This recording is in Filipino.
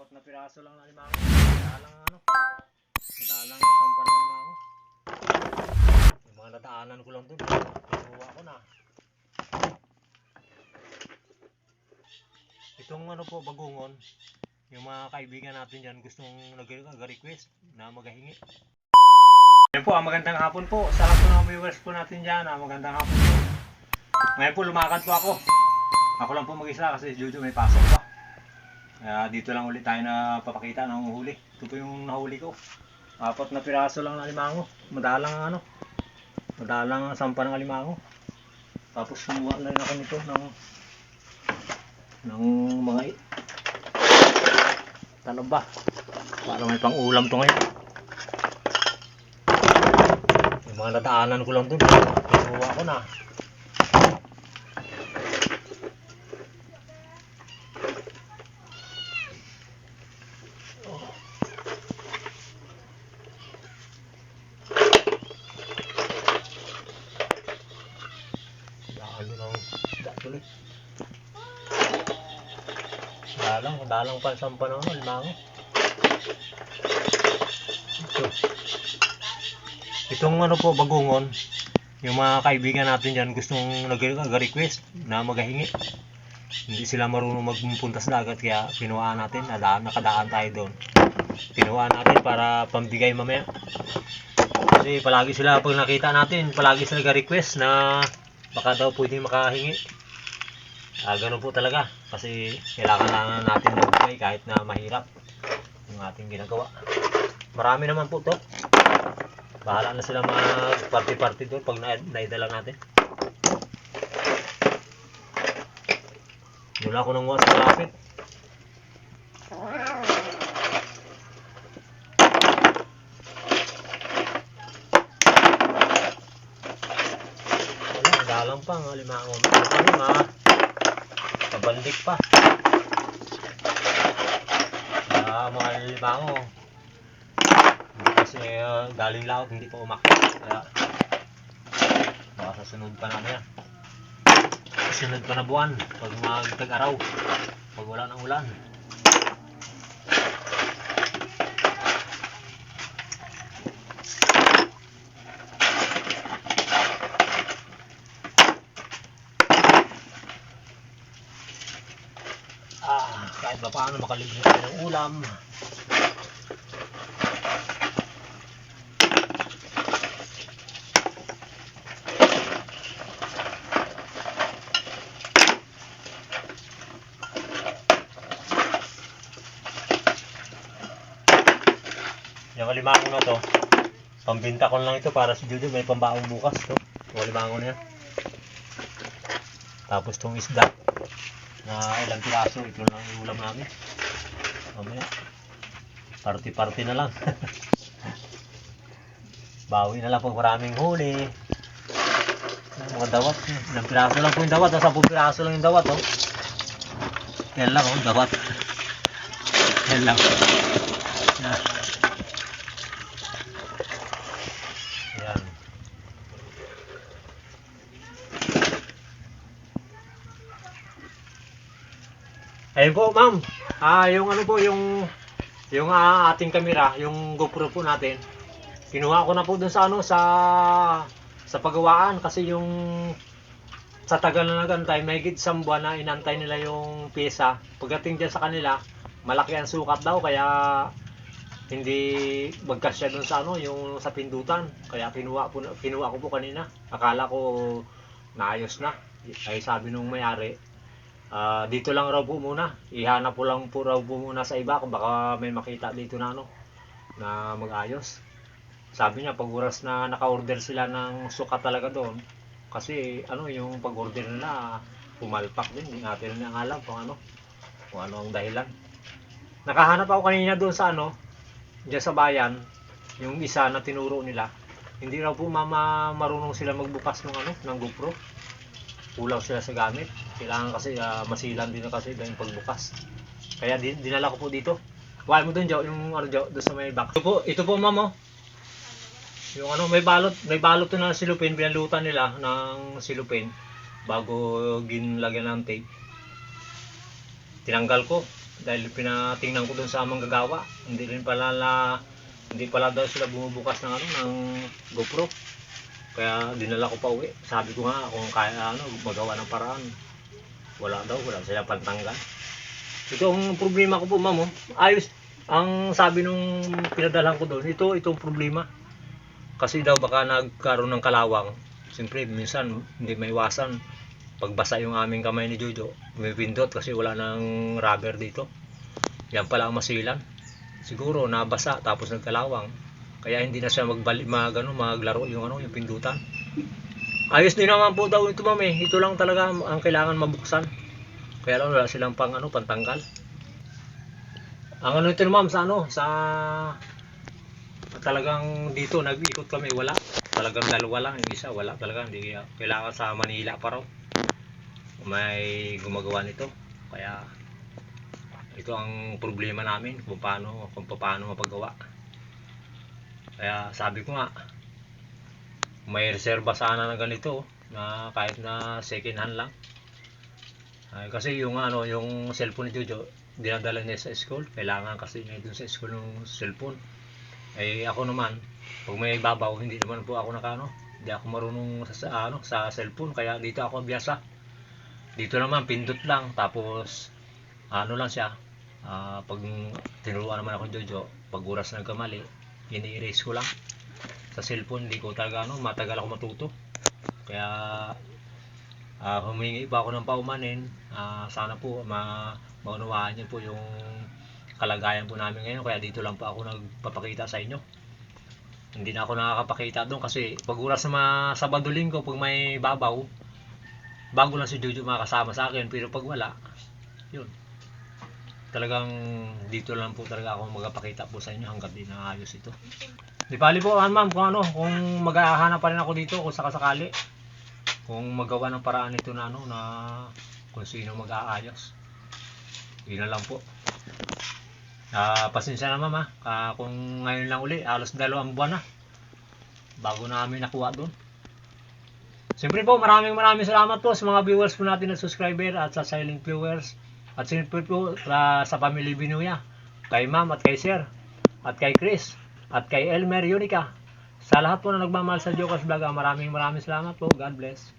Apat na piraso lang na limango. Madalang sampan na limango. Yung mga nadaanan ko lang dun. Pinuha ko na. Itong ano po, bagungon. Yung mga kaibigan natin dyan gustong nag-request na magahingi. Ngayon po, magandang hapon po. Sa lahat ng mga viewers po natin dyan, magandang hapon po. Ngayon po, lumakad po ako. Ako lang po mag-isa kasi Jojo may pasok pa. Dito lang ulit tayo na papakita ng huli. Ito po yung nahuli ko. Apat na piraso lang na alimango. Madalang sampa ng alimango. Tapos sumuha na rin ako nito ng mga talaba. Para may pang ulam to ngayon. Yung mga nadaanan ko lang dun. Pinuha ko na. Dalang pa sampa ng limango. Itong ano po, bagungon. Yung mga kaibigan natin dyan gustong nag-request na magahingi. Hindi sila marunong magpunta sa dagat kaya pinuhaan natin. Nakadaan tayo doon. Pinuhaan natin para pambigay mamaya. Kasi palagi sila pag nakita natin, palagi sila nag-request na baka daw pwedeng makahingi. Ganun po talaga kasi kailangan lang natin magbigay kahit na mahirap yung ating ginagawa. Marami naman po to. Bahala na sila mag-party doon pag naidala natin. Doon ako nang sa lapit. Wala, dalang pa nga limango. Kabandik pa. Mga limango. Kasi galing laot, hindi pa umakyat. Kaya baka sa sunod pa namin yan. Sunod pa na buwan pag mag-tag-araw. Pag wala ng ulan. Kahit ba paano makalibre tayo ng ulam. Yung alimango na to, pambinta ko lang ito para si Jojo may pambaong bukas to. Yung alimango na yan. Tapos itong isda na ilang piraso, ito lang yung ulam namin. Mamaya party na lang. Bawi na lang pag maraming huli. Mga dawat, ilang piraso lang po yung dawat, 10 piraso lang yung dawat. Yan lang dawat. Yan lang. Yan. Ayun po, ma'am. Yung ano po, yung ating kamera, yung GoPro po natin. Kinuha ko na po dun sa sa pagawaan kasi yung sa tagal na nagantay, may higit isang buwan na inantay nila yung pyesa. Pagdating dyan sa kanila, malaki ang sukat daw kaya hindi magkasya dun sa yung sa pindutan. Kaya kinuha ko po kanina. Akala ko naayos na. Ay sabi nung may-ari, dito lang raw po muna. Ihanap po lang po raw po muna sa iba kung baka may makita dito na na mag-ayos. Sabi niya pag oras na naka-order sila ng sukat talaga doon. Kasi yung pag-order nila pumalpak din. Hindi natin na alam kung ano ang dahilan. Nakahanap ako kanina doon sa diyan sa bayan, yung isa na tinuro nila. Hindi raw po marunong sila magbukas ng GoPro. Kulang sila sa gamit. Kailangan kasi masilan din na kasi yung pagbukas. Kaya dinala ko po dito. Wala mo doon, Jo, yung doon sa may box. Ito po, ma'am, yung may balot to na silupin, binalutan nila ng silupin bago ginlagyan ng tape. Tinanggal ko. dahil pinatingnan ko doon sa manggagawa, hindi pala daw sila bumubukas ng ng GoPro. Kaya dinala ko pa uwi. Sabi ko nga kung kaya magawa ng paraan. Wala sila pantanggal. Ito ang problema ko po, ma'am. Ayos ang sabi nung pinadalhan ko doon. Itong problema. Kasi daw baka nagkaroon ng kalawang. Siyempre minsan hindi maiwasan pagbasa yung aming kamay ni Jojo. May pindot kasi wala nang rubber dito. Yan pala ang masilan. Siguro nabasa tapos nagkalawang. Kaya hindi na siya maglaro yung pindutan. Ayos din naman po daw ito, ma'am. Ito lang talaga ang kailangan mabuksan. Kaya lang wala silang pantanggal. Ang ito, ma'am, sa talagang dito nag-ikot kami, wala. Talagang dalawa lang, yung isa wala talaga, hindi kailangan sa Manila pa raw. May gumagawa nito. Kaya ito ang problema namin kung paano mapagawa. Kaya sabi ko nga, may reserba sana ng ganito na kahit na second hand lang. Kasi yung cellphone ni Jojo dinadala niya sa school, kailangan kasi niya dun sa school ng cellphone. Ako naman, pag may babaw, hindi naman po ako hindi ako marunong sa cellphone, kaya dito ako biyasa. Dito naman pindot lang, tapos lang siya. Pag tinuruan naman ako ni Jojo, pag oras nagkamali, ini-erase ko lang. Sa cellphone, hindi ko talaga matagal ako matuto. Kaya humingi pa ako ng paumanin. Sana po maunawaan niyo po yung kalagayan po namin ngayon. Kaya dito lang po ako nagpapakita sa inyo. Hindi na ako nakakapakita doon kasi pag oras na Sabado Linggo, pag may babaw, bago lang si Jojo makasama sa akin. Pero pag wala, yun, talagang dito lang po talaga ako magpapakita po sa inyo hanggang di naayos ito. Di pali po, ma'am, kung maghahanap pa rin ako dito kung sakasakali, kung magawa ng paraan ito na kung sino mag-aayos. Yun na lang po. Pasensya na, ma'am, kung ngayon lang uli, halos 2 buwan na bago namin nakuha doon. Siyempre po, maraming salamat po sa mga viewers po natin na subscriber at sa silent viewers. At siyempre po sa Family Binuya, kay ma'am at kay sir, at kay Chris, at kay Elmer Unica. Sa lahat po na nagmamahal sa Jokers Vlog, maraming salamat po. God bless.